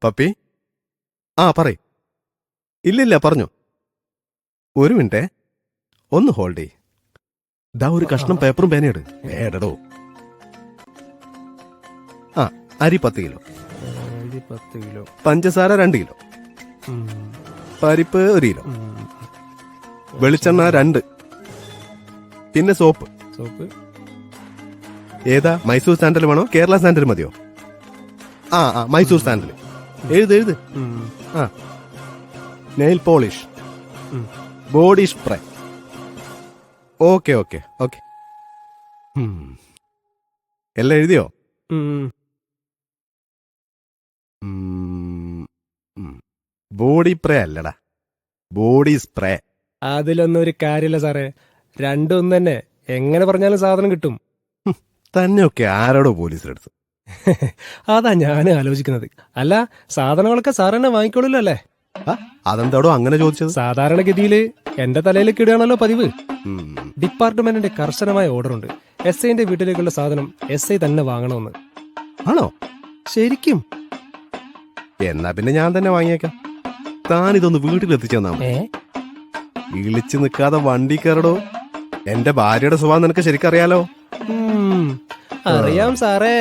Puppy ആ പറയ്. ഇല്ലില്ല പറഞ്ഞോ. ഒരു മിനിറ്റേ, ഒന്ന് ഹോൾഡ് ചെയ്. ദാ ഒരു കഷ്ണം പേപ്പറും പേനയിട്. വേടടോ. ആ അരി 10 കിലോ, 10 കിലോ, പഞ്ചസാര 2 കിലോ, പരിപ്പ് 1 കിലോ, വെളിച്ചെണ്ണ 2, പിന്നെ സോപ്പ്. സോപ്പ് ഏതാ, മൈസൂർ സാൻഡൽ വേണോ കേരള സാൻഡൽ മതിയോ? ആ മൈസൂർ സാൻഡൽ. എഴുത്. ആ nail polish, body spray. Okay okay okay. എല്ലാം എഴുതിയോ? ബോഡി സ്പ്രേ അല്ലടാ, ബോഡി സ്പ്രേ. അതിലൊന്നും ഒരു കാര്യമില്ല സാറേ, രണ്ടും ഒന്ന് തന്നെ. എങ്ങനെ പറഞ്ഞാലും സാധനം കിട്ടും. തന്നെയൊക്കെ ആരോടോ പോലീസിലെടുത്ത്? അതാ ഞാൻ ആലോചിക്കുന്നത്. അല്ല, സാധനങ്ങളൊക്കെ സാർ തന്നെ വാങ്ങിക്കോളൂല്ലോ അല്ലേ? അതെന്താടോ അങ്ങനെ ചോദിച്ചത്? സാധാരണഗതിയിൽ എന്റെ തലയിലേക്ക് ഇടുകയാണല്ലോ പതിവ്. ഡിപ്പാർട്ട്മെന്റിന്റെ കർശനമായ ഓർഡറുണ്ട്, SIന്റെ വീട്ടിലേക്കുള്ള സാധനം SI തന്നെ വാങ്ങണമെന്ന്. ആണോ? ശരിക്കും? എന്നാ പിന്നെ ഞാൻ തന്നെ വാങ്ങിയേക്കാം. താനിതൊന്ന് വീട്ടിലെത്തിച്ചു തന്നാ മതി. ഇളിച്ചു നിൽക്കാതെ വണ്ടി കയറടോ. എന്റെ ഭാര്യയുടെ സ്വഭാവം നിനക്ക് ശരിക്കറിയാലോ. അറിയാം സാറേ.